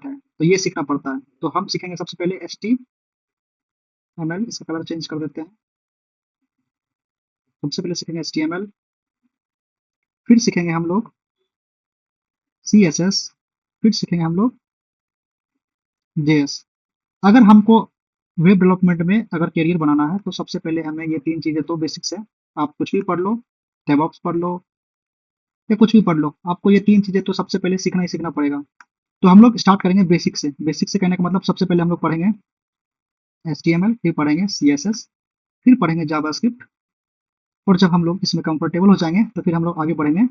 Part है, तो ये सीखना पड़ता है। तो हम सीखेंगे सबसे पहले HTML, इसका कलर चेंज कर देते हैं। सबसे पहले सीखेंगे HTML, फिर सीखेंगे हम लोग CSS, फिर सीखेंगे हम लोग JS। अगर हमको वेब डेवलपमेंट में अगर करियर बनाना है तो सबसे पहले हमें ये 3 चीज़ें तो बेसिक्स है। आप कुछ भी पढ़ लो, डेवऑप्स पढ़ लो या कुछ भी पढ़ लो, आपको ये 3 चीज़ें तो सबसे पहले सीखना ही सीखना पड़ेगा। तो हम लोग स्टार्ट करेंगे बेसिक से। बेसिक से कहने का मतलब सबसे पहले हम लोग पढ़ेंगे HTML, फिर पढ़ेंगे CSS, फिर पढ़ेंगे जावास्क्रिप्ट, और जब हम लोग इसमें कंफर्टेबल हो जाएंगे तो फिर हम लोग आगे बढ़ेंगे,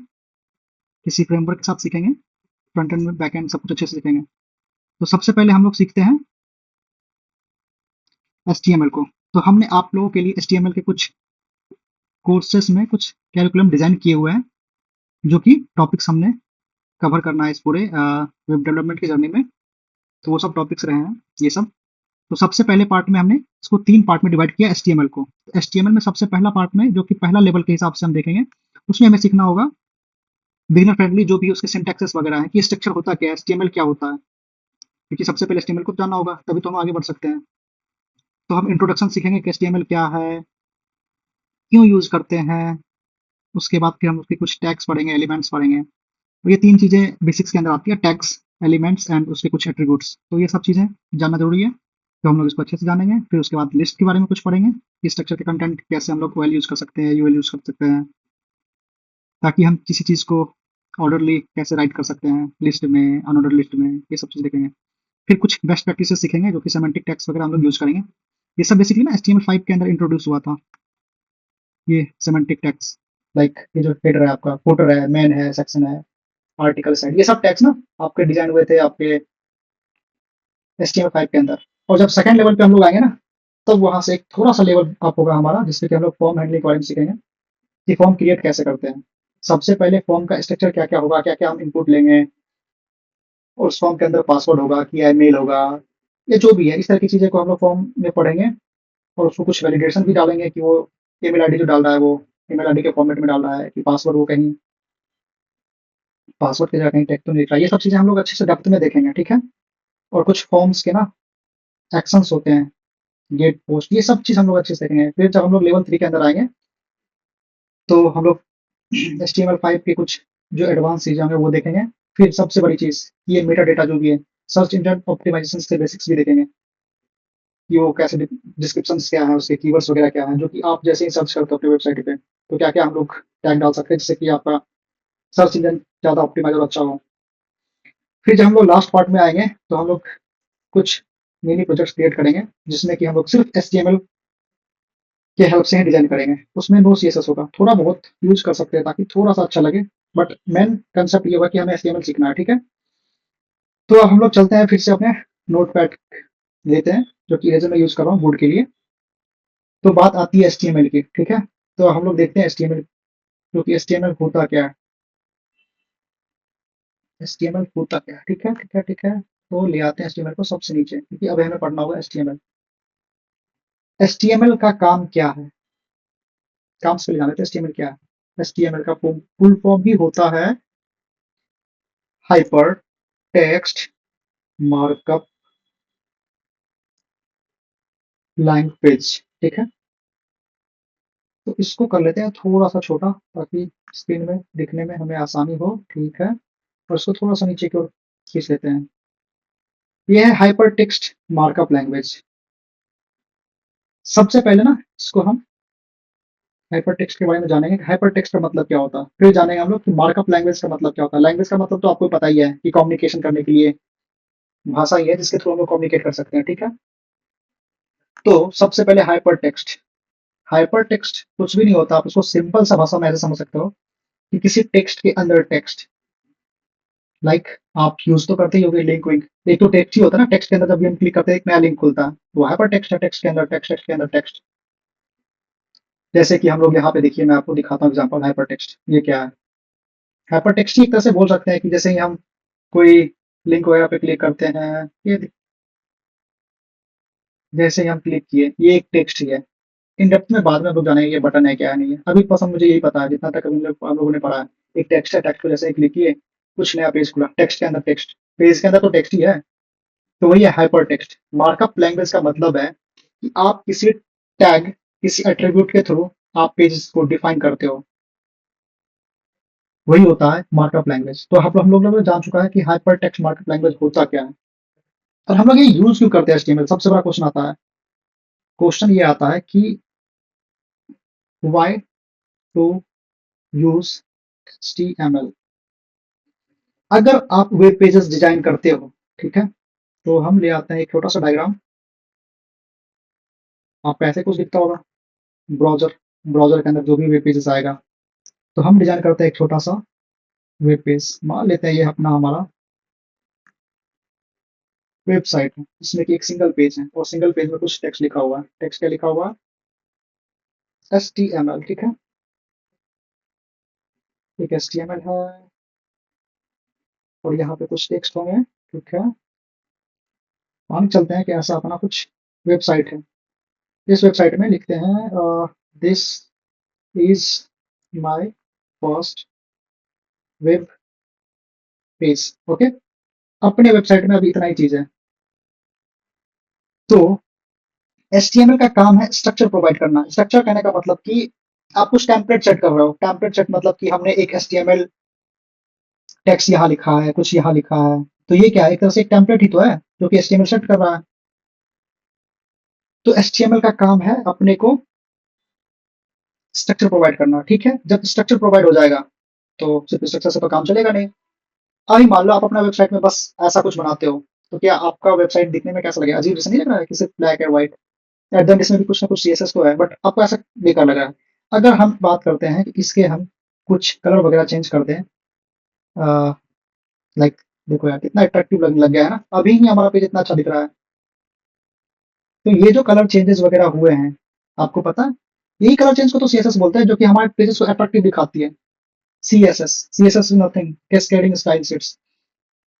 किसी फ्रेमवर्क के साथ सीखेंगे, फ्रंट एंड में बैक एंड सब कुछ अच्छे से सीखेंगे। तो सबसे पहले हम लोग सीखते हैं HTML को। तो हमने आप लोगों के लिए HTML के कुछ कोर्सेस में कुछ कैरिकुलम डिजाइन किए हुए हैं, जो कि टॉपिक्स हमने कवर करना है इस पूरे वेब डेवलपमेंट की जर्नी में। तो वो सब टॉपिक्स रहे हैं ये सब। तो सबसे पहले पार्ट में हमने इसको 3 पार्ट में डिवाइड किया HTML को। HTML में सबसे पहला पार्ट में, जो कि पहला लेवल के हिसाब से हम देखेंगे, उसमें हमें सीखना होगा बिगिनर फ्रेंडली जो भी उसके सिंटैक्सेस वगैरह है, कि स्ट्रक्चर होता क्या है, HTML क्या होता है, क्योंकि सबसे पहले HTML को जानना होगा, तभी तो हम आगे बढ़ सकते हैं। तो हम इंट्रोडक्शन सीखेंगे कि HTML क्या है, क्यों यूज करते हैं, उसके बाद फिर हम उसके कुछ टैग्स पढ़ेंगे, एलिमेंट्स पढ़ेंगे। तो ये 3 चीजें बेसिक्स के अंदर आती है, टैग्स, एलिमेंट्स एंड उसके कुछ एट्रीब्यूट्स। तो ये सब चीजें जानना जरूरी है, तो हम लोग इसको अच्छे से जानेंगे। फिर उसके बाद लिस्ट के बारे में कुछ पढ़ेंगे, कि स्ट्रक्चर के कंटेंट कैसे हम लोग OL यूज कर सकते हैं, UL यूज कर सकते हैं, ताकि हम किसी चीज को ऑर्डरली कैसे राइट कर सकते हैं, लिस्ट में, अनऑर्डर लिस्ट में, ये सब चीज देखेंगे। फिर कुछ बेस्ट प्रैक्टिसेस सीखेंगे, जो कि सेमेंटिक टैग्स वगैरह हम लोग यूज करेंगे। ये सब बेसिकली ना HTML5 के अंदर इंट्रोड्यूस हुआ था, ये सेमेंटिक टैग्स। लाइक ये जो हेडर है आपका, फुटर है, मेन है, सेक्शन है, आर्टिकल साइड, ये सब टैग्स ना आपके डिजाइन हुए थे आपके HTML5 के अंदर। और जब सेकंड लेवल पे हम लोग आएंगे ना, तब वहां से एक थोड़ा सा लेवल अप होगा हमारा, जिससे कि हम लोग फॉर्म हैंडलिंग के बारे में सीखेंगे, कि फॉर्म क्रिएट कैसे करते हैं। सबसे पहले फॉर्म का स्ट्रक्चर क्या क्या होगा, क्या क्या हम इनपुट लेंगे, और उस फॉर्म के अंदर पासवर्ड होगा कि ईमेल होगा, ये जो भी है, इस तरह की चीजें को हम लोग फॉर्म में पढ़ेंगे। और उसको कुछ वैलिडेशन भी डालेंगे, कि वो ईमेल आईडी जो डाल रहा है, वो ईमेल आईडी के फॉर्मेट में डाल रहा है, कि पासवर्ड वो कहीं पासवर्ड की जगह कहीं टेक्स्ट तो नहीं लिख रहा है। ये सब चीजें हम लोग अच्छे से डेप्थ में देखेंगे, ठीक है। और कुछ फॉर्म्स के ना एक्शंस होते हैं, गेट पोस्ट, ये सब चीज हम लोग अच्छे से देखेंगे। फिर जब हम लोग लेवल 3 के अंदर आएंगे, तो हम लोग HTML5 के कुछ जो एडवांस चीजें होंगे वो देखेंगे। फिर सबसे बड़ी चीज, ये मेटा डेटा जो भी है, सर्च इंजन ऑप्टिमाइजेशन के बेसिक्स भी देखेंगे, कि वो कैसे, डिस्क्रिप्शन क्या है, उसके कीवर्ड्स वगैरह क्या है, जो कि आप जैसे ही सर्च करते हो अपनी वेबसाइट पे, तो क्या क्या हम लोग टैग डाल सकते हैं, जिससे कि आपका सर्च इंजन ज्यादा ऑप्टिमाइज और अच्छा हो। फिर जब हम लोग लास्ट पार्ट में आएंगे, तो हम लोग कुछ मिनी प्रोजेक्ट्स क्रिएट करेंगे, जिसमें कि हम लोग सिर्फ HTML के हेल्प से ही डिजाइन करेंगे। उसमें नो CSS होगा, थोड़ा बहुत यूज कर सकते हैं ताकि थोड़ा सा अच्छा लगे, बट मेन कंसेप्ट ये होगा कि हमें HTML सीखना है, ठीक है। तो अब हम लोग चलते हैं फिर से अपने नोट पैड लेते हैं, जो कि रेजर में यूज कर रहा हूँ बोर्ड के लिए। तो बात आती है HTML की, ठीक है। तो हम लोग देखते हैं HTML, जो कि HTML होता क्या है, HTML होता क्या है, ठीक है, ठीक है, ठीक है। तो ले आते हैं HTML को सबसे नीचे, क्योंकि अब हमें पढ़ना होगा HTML। HTML का काम क्या है, काम से जान लेते हैं HTML क्या है। HTML का फुल फॉर्म ही होता है हाइपर टेक्स्ट मार्कअप लैंग्वेज, ठीक है। तो इसको कर लेते हैं थोड़ा सा छोटा, ताकि स्क्रीन में दिखने में हमें आसानी हो, ठीक है। और इसको थोड़ा सा नीचे की ओर खींच लेते हैं। ये है हाइपर टेक्स्ट मार्कअप लैंग्वेज। सबसे पहले ना इसको हम हाइपर टेक्स्ट के बारे में जानेंगे, कि हाइपर टेक्स्ट का मतलब क्या होता है। फिर जानेंगे हम लोग कि मार्कअप लैंग्वेज का मतलब क्या होता है। लैंग्वेज का मतलब तो आपको पता ही है, कि कम्युनिकेशन करने के लिए भाषा ही है, जिसके थ्रू हम लोग कम्युनिकेट कर सकते हैं, ठीक है। तो सबसे पहले हाइपर टेक्स्ट कुछ भी नहीं होता, आप उसको सिंपल सा भाषा में ऐसे समझ सकते हो, कि किसी टेक्स्ट के अंदर टेक्स्ट, लाइक आप यूज तो करते ही होगे लिंक विंक, एक तो टेक्स्ट ही होता है ना, टेक्स्ट के अंदर जब भी हम क्लिक करते हैं एक नया लिंक खुलता है, वो हाइपर टेक्स्ट है, टेक्स्ट के अंदर टेक्स्ट, टेक्स्ट के अंदर टेक्स्ट। जैसे कि हम लोग यहाँ पे देखिए, मैं आपको दिखाता हूँ एग्जांपल, हाइपर टेक्स्ट ये क्या है। हाइपर टेक्स्ट ही एक तरह से बोल सकते हैं, कि जैसे ही हम कोई लिंक वगैरह पे क्लिक करते हैं, जैसे ही हम क्लिक किए, ये एक टेक्स्ट ही है। इन डेप्थ में बाद में हम लोग जानेंगे ये बटन है क्या है, नहीं है। अभी पसंद मुझे यही पता है, जितना तक हम लोगों ने पढ़ा है। एक टेक्स्ट है, टेक्स्ट को जैसे ही क्लिक किए, कुछ नया पेज खुला, टेक्स्ट के अंदर टेक्स्ट, पेज के अंदर तो टेक्स्ट ही है। तो वही है हाइपर टेक्स्ट। मार्कअप लैंग्वेज का मतलब है कि आप किसी टैग, किसी एट्रीब्यूट के थ्रू आप पेजेस को डिफाइन करते हो, वही होता है मार्कअप लैंग्वेज। तो हम लोग ने जान चुका है कि हाइपर टेक्स्ट मार्कअप लैंग्वेज होता क्या है, और हम लोग ये यूज क्यों करते हैं एचटीएमएल। सबसे बड़ा क्वेश्चन आता है, क्वेश्चन ये आता है कि व्हाई टू यूज एचटीएमएल। अगर आप वेब पेजेस डिजाइन करते हो, ठीक है, तो हम ले आते हैं एक छोटा सा डायग्राम। आपका ऐसे कुछ दिखता होगा, ब्राउजर ब्राउजर के अंदर जो भी वेब पेजेस आएगा, तो हम डिजाइन करते हैं एक छोटा सा वेब पेज। मान लेते हैं ये अपना हमारा वेबसाइट है, इसमें कि एक सिंगल पेज है और सिंगल पेज में कुछ टेक्स्ट लिखा हुआ है। टेक्स्ट क्या लिखा हुआ है? HTML, ठीक है। एक HTML है और यहाँ पे कुछ टेक्स्ट होंगे, ठीक है। मान के चलते हैं कि ऐसा अपना कुछ वेबसाइट है। इस वेबसाइट में लिखते हैं this is my first web page, okay. अपने वेबसाइट में अभी इतना ही चीज है। तो HTML का काम है स्ट्रक्चर प्रोवाइड करना। स्ट्रक्चर कहने का मतलब कि आप कुछ टेम्पलेट सेट कर रहे हो। टेम्पलेट सेट मतलब कि हमने एक HTML टेक्स्ट यहाँ लिखा है, कुछ यहाँ लिखा है, तो ये क्या है, एक तरह से एक टेम्पलेट ही तो है जो कि HTML सेट कर रहा है। तो HTML का काम है अपने को स्ट्रक्चर प्रोवाइड करना, ठीक है। जब स्ट्रक्चर प्रोवाइड हो जाएगा तो सिर्फ स्ट्रक्चर से तो काम चलेगा नहीं। अभी मान लो आप अपना वेबसाइट में बस ऐसा कुछ बनाते हो, तो क्या आपका वेबसाइट दिखने में कैसा लगेगा? अजीब जैसा नहीं लग रहा है कि सिर्फ black and white? At the end इसमें भी कुछ ना कुछ CSS तो है, बट आपको ऐसा बेकार लग रहा है। अगर हम बात करते हैं कि इसके हम कुछ कलर वगैरह चेंज कर दें, लाइक देखो यार कितना अट्रैक्टिव लगने लग गया है ना, अभी ही हमारा पेज इतना अच्छा दिख रहा है। तो ये जो कलर चेंजेस वगैरह हुए हैं, आपको पता है, यही कलर चेंज को तो CSS बोलते हैं, जो कि हमारे पेजेस को अट्रैक्टिव दिखाती है। CSS is nothing cascading style sheets.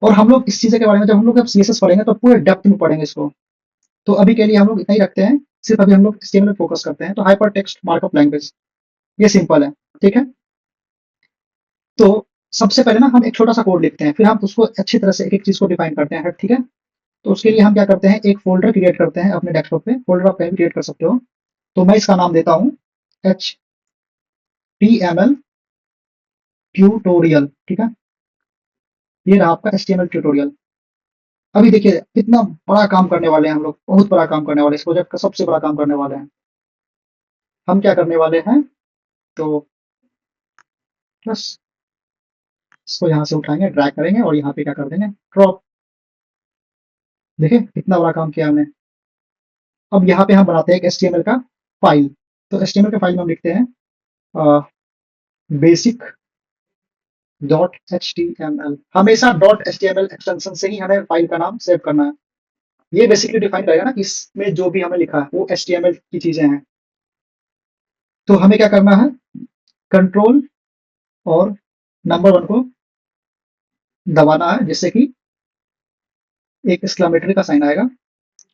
और हम लोग इस चीज के बारे में जब हम लोग अब CSS पढ़ेंगे तो पूरे डेप्थ में पढ़ेंगे इसको। तो अभी के लिए हम लोग इतना ही रखते हैं, सिर्फ अभी हम लोग HTML में फोकस करते हैं। तो हाइपर टेक्स्ट मार्कअप लैंग्वेज ये सिंपल है, ठीक है। तो सबसे पहले ना हम एक छोटा सा कोड लिखते हैं, फिर हम उसको अच्छी तरह से एक एक चीज को डिफाइन करते हैं, ठीक है। तो उसके लिए हम क्या करते हैं, एक फोल्डर क्रिएट करते हैं अपने डेस्कटॉप पे। फोल्डर आप कहीं भी क्रिएट कर सकते हो। तो मैं इसका नाम देता हूँ HTML ट्यूटोरियल, ठीक है। ये रहा आपका HTML ट्यूटोरियल। अभी देखिए कितना बड़ा काम करने वाले हैं हम लोग, बहुत बड़ा काम करने वाले हैं, इस प्रोजेक्ट का सबसे बड़ा काम करने वाले हैं। हम क्या करने वाले हैं, तो बस इसको यहाँ से उठाएंगे, ड्रैग करेंगे और यहाँ पे क्या कर देंगे, ड्रॉप। देखिए कितना बड़ा काम किया हमने। अब यहाँ पे हम बनाते हैं एक HTML का फाइल। तो HTML के फाइल में हम लिखते हैं बेसिक डॉट HTML। हमेशा डॉट HTML एक्सटेंशन से ही हमें फाइल का नाम सेव करना है। ये बेसिकली डिफाइन करेगा ना कि इसमें जो भी हमें लिखा है वो HTML की चीजें हैं। तो हमें क्या करना है, कंट्रोल और नंबर 1 को दबाना है, जिससे कि एक एक्सक्लेमेटरी का साइन आएगा।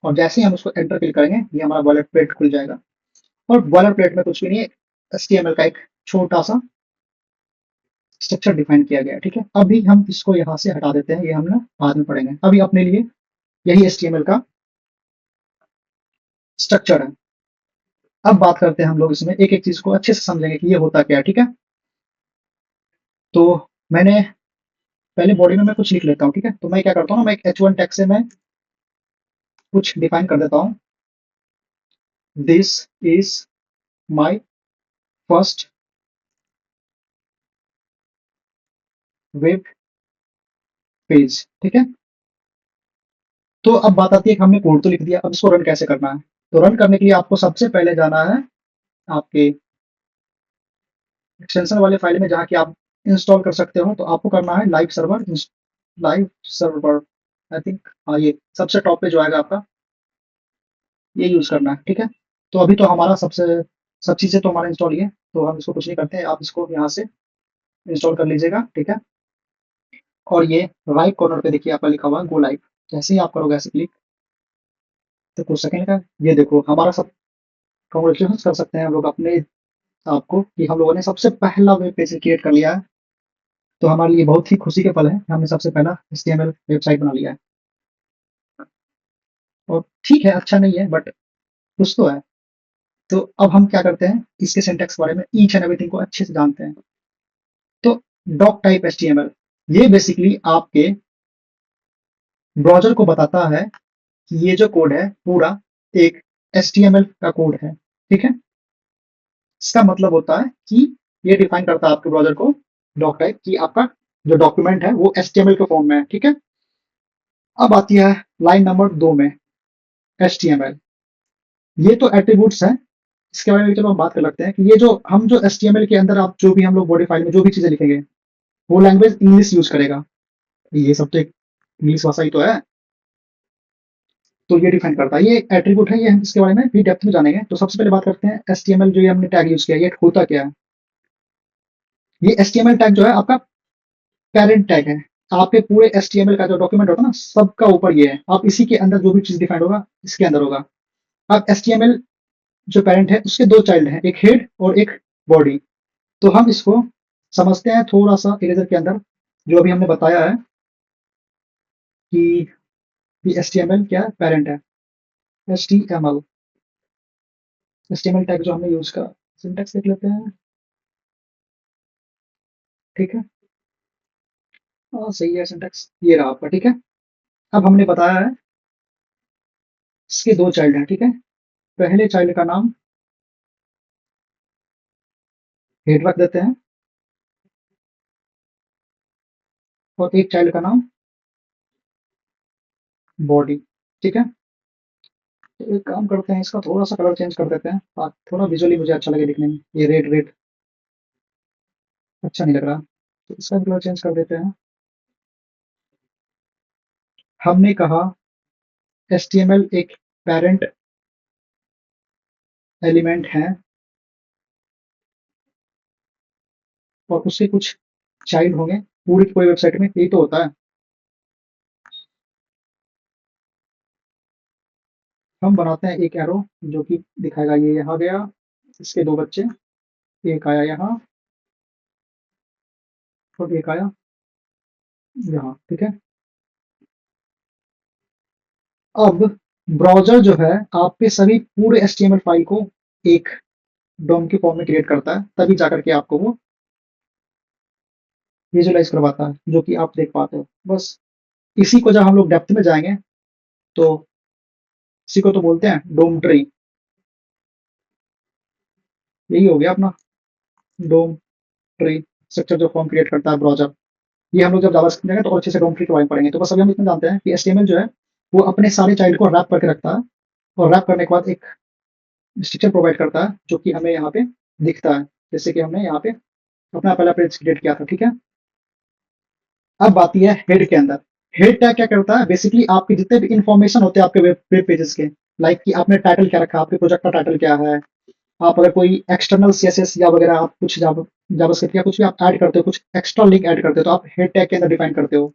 और जैसे ही हम उसको एंटर क्लिक करेंगे, ये हमारा बॉयलर प्लेट खुल जाएगा। और बॉयलर प्लेट में कुछ भी नहीं है, HTML का एक छोटा सा स्ट्रक्चर डिफाइन किया गया है, ठीक है। अभी हम इसको यहाँ से हटा देते हैं, ये हम ना बाद में पढ़ेंगे। अभी अपने लिए यही HTML का स्ट्रक्चर है। अब बात करते हैं हम लोग इसमें एक एक चीज को अच्छे से समझेंगे कि ये होता क्या है, ठीक है। तो मैंने पहले बॉडी में मैं कुछ लिख लेता हूँ, ठीक है। तो मैं क्या करता हूँ ना, मैं एक H1 टैग से मैं कुछ डिफाइन कर देता हूँ। This is my first web page, ठीक है। तो अब बात आती है कि हमने कोड तो लिख दिया, अब इसको रन कैसे करना है। तो रन करने के लिए आपको सबसे पहले जाना है आपके एक्सटेंशन वाले फाइल में, जहाँ की आप इंस्टॉल कर सकते हो। तो आपको करना है लाइव सर्वर आई थिंक, हाँ ये सबसे टॉप पे जो आएगा आपका, ये यूज करना है, ठीक है। तो अभी तो हमारा सब चीजें तो हमारा इंस्टॉल ही है, तो हम इसको कुछ नहीं करते हैं। आप इसको यहाँ से इंस्टॉल कर लीजिएगा, ठीक है। और ये राइट कॉर्नर पे देखिए आपका लिखा हुआ है गो लाइव। जैसे ही आप करोगे ऐसे क्लिक, तो कुछ सेकंड का ये देखो हमारा सब कॉन्ग्रेचुलेशन कर सकते हैं हम लोग अपने आपको कि हम लोगों ने सबसे पहला वेब पेज क्रिएट कर लिया है। तो हमारे लिए बहुत ही खुशी के पल है कि हमने सबसे पहला HTML वेबसाइट बना लिया है। और ठीक है, अच्छा नहीं है बट कुछ तो है। तो अब हम क्या करते हैं, इसके सिंटैक्स के बारे में ईच एंड एवरीथिंग को अच्छे से जानते हैं। तो डॉक टाइप एचटीएमएल ये बेसिकली आपके ब्राउज़र को बताता है कि ये जो कोड है पूरा एक एचटीएमएल का कोड है, ठीक है? इसका मतलब होता है कि ये डिफाइन करता है आपके ब्राउज़र को डॉक टाइप कि आपका जो डॉक्यूमेंट है वो एचटीएमएल के फॉर्म में है, ठीक है? अब आती है लाइन नंबर 2 में एचटीएमएल। ये तो एट्रीब्यूट्स हैं, इसके बारे में चलो हम बात कर लेते हैं कि ये जो हम जो एचटीएमएल के अंदर आप जो भी हम लोग बॉडी फाइल में जो भी चीज़ें लिखेंगे, वो लैंग्वेज इंग्लिश यूज़ करेगा। ये सब तो एक इंग्लिश भाषा ही तो है। तो ये डिफाइन करता है, ये एट्रीब्यूट है, ये हम इसके बारे में भी डेप्थ में जानेंगे। तो सबसे पहले बात करते हैं एचटीएमएल जो ये हमने टैग यूज़ किया, ये होता क्या है? ये एचटीएमएल टैग जो है आपका पेरेंट टैग है। आपके पूरे एचटीएमएल का जो डॉक्यूमेंट होता है ना, सबका ऊपर ये है। आप इसी के अंदर जो भी चीज़ डिफाइंड होगा, इसके अंदर होगा। अब एचटीएमएल जो पेरेंट है, उसके 2 चाइल्ड हैं, एक हेड और एक बॉडी। तो हम इसको समझते हैं थोड़ा-सा इरेज़र के अंदर, जो अभी हमने बताया है कि एचटीएमएल क्या है? पेरेंट है। एचटीएमएल, एचटीएमएल टैग जो हमने यूज़ करा, सिंटैक्स देख लेते हैं, ठीक है? सही है सिंटैक्स, ये रहा आपका, ठीक है? अब हमने बताया है इसके 2 चाइल्ड हैं, ठीक है? पहले चाइल्ड का नाम हेड रख देते हैं और एक चाइल्ड का नाम बॉडी, ठीक है? तो एक काम करते हैं, इसका थोड़ा-सा कलर चेंज कर देते हैं, थोड़ा विजुअली मुझे अच्छा लगे दिखने में। ये रेड रेड अच्छा नहीं लग रहा, तो इसका भी कलर चेंज कर देते हैं। हमने कहा एचटीएमएल एक पेरेंट एलिमेंट है और उसके कुछ चाइल्ड होंगे, पूरी कोई वेबसाइट में यही तो होता है। हम बनाते हैं एक एरो जो कि दिखाएगा ये यहाँ गया, इसके 2 बच्चे, एक आया यहाँ और एक आया यहाँ, ठीक है? अब ब्राउज़र जो है आपके सभी पूरे एचटीएमएल फाइल को एक डॉम के फॉर्म में क्रिएट करता है, तभी जाकर के आपको वो विजुअलाइज़ करवाता है, जो कि आप देख पाते हो। बस इसी को जब हम लोग डेप्थ में जाएँगे, तो इसी को तो बोलते हैं डोम ट्री। यही हो गया अपना डोम ट्री स्ट्रक्चर जो फॉर्म क्रिएट करता है ब्राउज़र। ये हम लोग जब जावास्क्रिप्ट में जाएँगे तो और अच्छे से डोम ट्री के बारे में पढ़ेंगे। तो बस अभी हम इतना जानते हैं कि एचटीएमएल जो है, वो अपने सारे चाइल्ड को रैप करके रखता है और रैप करने के बाद एक स्ट्रक्चर प्रोवाइड करता है, जो कि हमें यहाँ पे दिखता है। जैसे कि हमने यहाँ पे अपना पहला पेज क्रिएट किया था, ठीक है? अब आती है हेड के अंदर। हेड टैग क्या करता है? बेसिकली आपके जितने भी इन्फॉर्मेशन होते हैं आपके वेब पेजेस के, लाइक कि आपने टाइटल क्या रखा, आपके प्रोजेक्ट का टाइटल क्या है, आप अगर कोई एक्सटर्नल सीएसएस या वगैरह आप कुछ जावास्क्रिप्ट या कुछ भी आप ऐड करते हो, कुछ एक्स्ट्रा लिंक ऐड करते हो, तो आप हेड टैग के अंदर डिफाइन करते हो।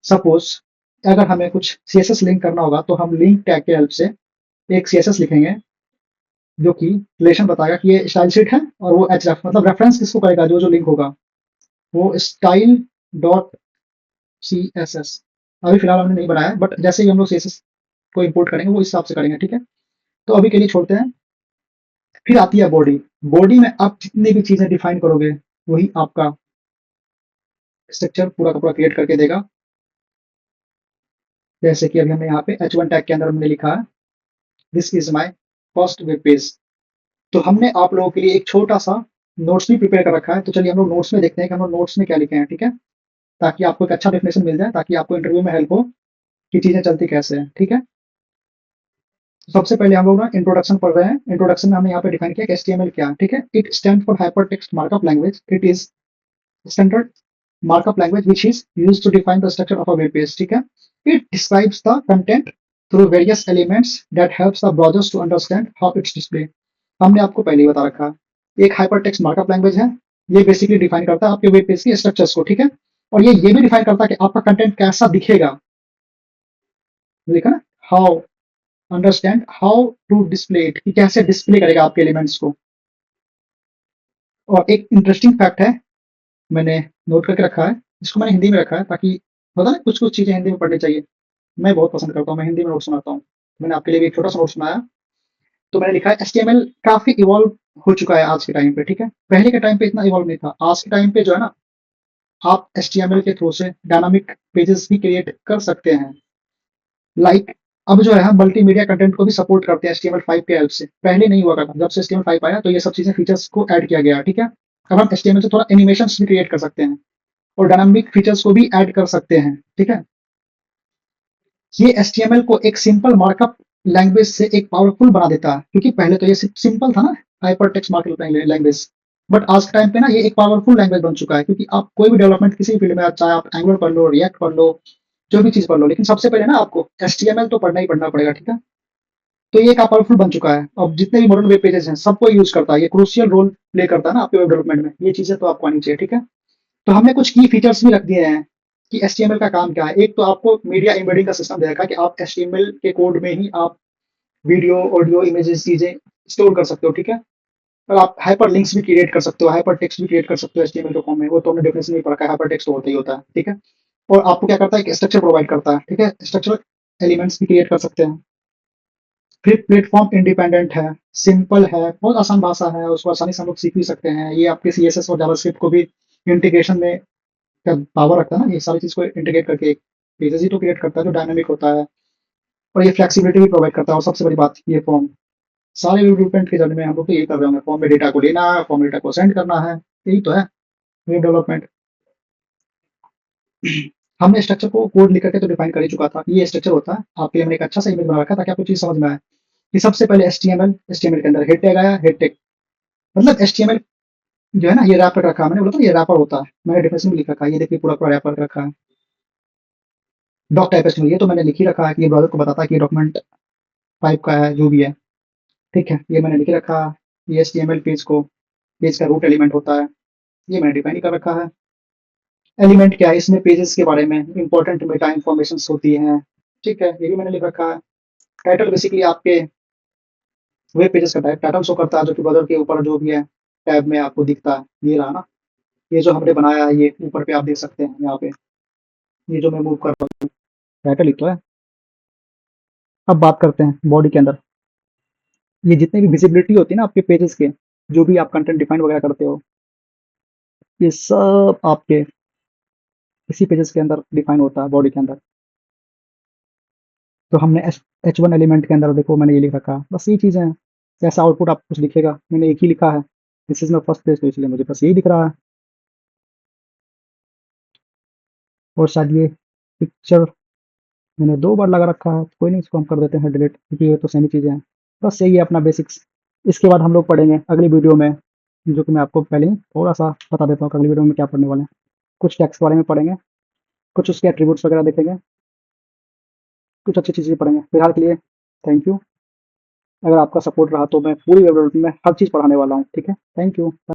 सपोज अगर हमें कुछ सीएसएस लिंक करना होगा, तो हम लिंक टैग के हेल्प से एक सीएसएस लिखेंगे, जो कि रिलेशन बताएगा कि ये स्टाइल शीट है और वो एचरेफ मतलब रेफरेंस किसको करेगा, जो लिंक होगा वो स्टाइल डॉट सीएसएस। अभी फिलहाल हमने नहीं बनाया है, बट जैसे ही हम लोग सीएसएस को इंपोर्ट करेंगे वो इस हिसाब से करेंगे, ठीक है? तो अभी के लिए छोड़ते हैं। फिर आती है बॉडी। बॉडी में आप जितनी भी चीजें डिफाइन करोगे, वही आपका स्ट्रक्चर पूरा का पूरा क्रिएट करके देगा। जैसे कि अभी हमने यहाँ पे H1 टैग के अंदर हमने लिखा है this is my first web page. तो हमने आप लोगों के लिए एक छोटा सा नोट्स भी प्रिपेयर कर रखा है। तो चलिए हम लोग नोट्स में देखते हैं कि हम लोग नोट्स में क्या लिखे हैं, ठीक है? ताकि आपको एक अच्छा डेफिनेशन मिल जाए, ताकि आपको इंटरव्यू में हेल्प हो कि चीजें चलती कैसे हैं, ठीक है? सबसे पहले हम लोग ना इंट्रोडक्शन पढ़ रहे हैं। इंट्रोडक्शन में हमने यहाँ पे डिफाइन किया कि एचटीएमएल क्या है, ठीक है? It stand for hyper text markup language. It is standard markup language which is used to define the structure of a web page, ठीक है? It describes the content through various elements that helps the browsers to understand how it's displayed. हमने आपको पहले ही बता रखा है, एक hyper text markup language है। ये बेसिकली डिफाइन करता है आपके वेब पेज के स्ट्रक्चर्स को, ठीक है? और ये भी डिफाइन करता है कि आपका कंटेंट कैसा दिखेगा। देखा ना, how understand how to display it, कि कैसे डिस्प्ले करेगा आपके एलिमेंट्स को। और एक इंटरेस्टिंग फैक्ट है, मैंने नोट करके रखा है, इसको मैंने हिंदी में रखा है ताकि होता है ना कुछ कुछ चीजें हिंदी में पढ़नी चाहिए। मैं बहुत पसंद करता हूँ, मैं हिंदी में नोट्स सुनाता हूँ। मैंने आपके लिए भी एक छोटा सा नोट सुनाया। तो मैंने लिखा है HTML काफी इवॉल्व हो चुका है आज के टाइम पे, ठीक है। पहले के टाइम पे इतना इवॉल्व नहीं था। आज के टाइम पे जो है ना, आप HTML के थ्रू से डायनामिक पेजेस भी क्रिएट कर सकते हैं। लाइक अब जो है हम मल्टीमीडिया कंटेंट को भी सपोर्ट करते हैं HTML5 के हेल्प से। पहले नहीं हुआ करता, जब से HTML5 आया तो ये सब चीजें फीचर्स को ऐड किया गया, ठीक है। अब हम HTML से थोड़ा एनिमेशंस भी क्रिएट कर सकते हैं और डायनामिक फीचर्स को भी ऐड कर सकते हैं, ठीक है। ये HTML को एक सिंपल मार्कअप लैंग्वेज से एक पावरफुल बना देता है, क्योंकि पहले तो ये सिंपल था ना, hyper text markup language. But आज के टाइम पे ना ये एक पावरफुल लैंग्वेज बन चुका है, क्योंकि आप कोई भी डेवलपमेंट किसी भी फील्ड में, चाहे आप एंगुलर पढ़ लो, रिएक्ट पढ़ लो, जो भी चीज पढ़ लो, लेकिन सबसे पहले ना आपको HTML तो पढ़ना ही पढ़ना पड़ेगा, ठीक है। तो ये एक पावरफुल बन चुका है। अब जितने भी मॉडर्न वेब पेजेस हैं सबको यूज करता है, ये क्रूशियल रोल प्ले करता है ना आपके वेब डेवलपमेंट में। ये चीजें तो आपको आनी चाहिए, ठीक है। तो हमने कुछ की फीचर्स भी रख दिए हैं कि HTML का काम क्या है। एक तो आपको मीडिया एम्बेडिंग का सिस्टम दे रखा है कि आप HTML के कोड में ही आप वीडियो, ऑडियो, इमेजेस चीजें स्टोर कर सकते हो, ठीक है। और आप हाइपर लिंक्स भी क्रिएट कर सकते हो, हाइपर टेक्स्ट भी क्रिएट कर सकते हो HTML के फॉर्म में। वो तो हमने डेफिनेशन नहीं पढ़ा है, हाइपर टेक्स्ट होता ही होता है, ठीक है। और आपको क्या करता है, एक स्ट्रक्चर प्रोवाइड करता है, ठीक है। स्ट्रक्चर एलिमेंट्स भी क्रिएट कर सकते हैं। फिर प्लेटफॉर्म इंडिपेंडेंट है, सिंपल है, बहुत आसान भाषा है, उसको आसानी से हम लोग सीख भी सकते हैं। ये आपके CSS और जावास्क्रिप्ट को भी इंटीग्रेशन में का पावर रखता है ना, ये सारी चीज को इंटीग्रेट करके एक पेजेस ही तो क्रिएट करता है जो डायनामिक होता है। और ये फ्लेक्सिबिलिटी भी प्रोवाइड करता है। और सबसे बड़ी बात, ये फॉर्म सारे डेवलपमेंट के जर्नी में हम लोग तो यही कर रहे होंगे, फॉर्म में डेटा को लेना है, फॉर्म में डेटा को सेंड करना है, यही तो है वेब डेवलपमेंट। हमने स्ट्रक्चर को कोड लिख करके तो डिफाइन कर ही चुका था, ये स्ट्रक्चर होता है। आपके लिए मैंने एक अच्छा सा इमेज बना रखा ताकि आपको चीज समझ में आए कि सबसे पहले HTML के अंदर हेड टैग आया। हेड टैग मतलब HTML जो है ना, ये रैपर रखा है, मैंने बोला था ये रैपर होता है, मैंने डेफिनेशन में लिख रखा है। ये देखिए पूरा पूरा रैपर रखा है। डॉक टाइप HTML ये तो मैंने लिख ही रखा है कि ये ब्राउजर को बताता है कि ये डॉक्यूमेंट टाइप का है, जो भी है, ठीक है। ये मैंने लिख रखा है। ये HTML पेज का रूट एलिमेंट होता है, ये मैंने डिफाइन कर रखा है। एलिमेंट क्या है, इसमें पेजेस के बारे में इंपॉर्टेंट मेटा इन्फॉर्मेशन होती हैं, ठीक है, ये भी मैंने लिख रखा है। टाइटल बेसिकली आपके वेब पेजेस का टाइटल शो करता है, जो कि ब्राउज़र के ऊपर जो भी है टैब में आपको दिखता है, ये रहा ना। ये जो हमने बनाया है, ये ऊपर पे आप देख सकते हैं यहाँ पे, ये जो मैं मूव कर रहा हूँ, टाइटल ही तो है। अब बात करते हैं बॉडी के अंदर। ये जितने भी विजिबिलिटी होती है ना आपके पेजेस के, जो भी आप कंटेंट डिफाइन वगैरह करते हो, ये सब आपके इसी पेजेस के अंदर डिफाइन होता है, बॉडी के अंदर। तो हमने H1 एलिमेंट के अंदर देखो मैंने ये लिख रखा है, बस ये चीज़ें हैं। जैसा आउटपुट आप कुछ लिखेगा, मैंने एक ही लिखा है, this is my first page, तो इसलिए मुझे बस यही दिख रहा है। और शायद ये पिक्चर मैंने 2 बार लगा रखा है, कोई नहीं, इसको हम कर देते हैं डिलीट, क्योंकि ये तो सेम ही चीज़ें हैं। बस यही है अपना बेसिक्स। इसके बाद हम लोग पढ़ेंगे अगली वीडियो में, जो कि मैं आपको पहले ही थोड़ा सा बता देता हूँ कि अगली वीडियो में क्या पढ़ने वाले हैं। कुछ टैग्स के बारे में पढ़ेंगे, कुछ उसके एट्रीब्यूट्स वगैरह देखेंगे, कुछ अच्छी चीज़ें पढ़ेंगे। फिलहाल के लिए थैंक यू। अगर आपका सपोर्ट रहा तो मैं पूरी वेब डेवलपमेंट में हर चीज़ पढ़ाने वाला हूँ, ठीक है। Thank you.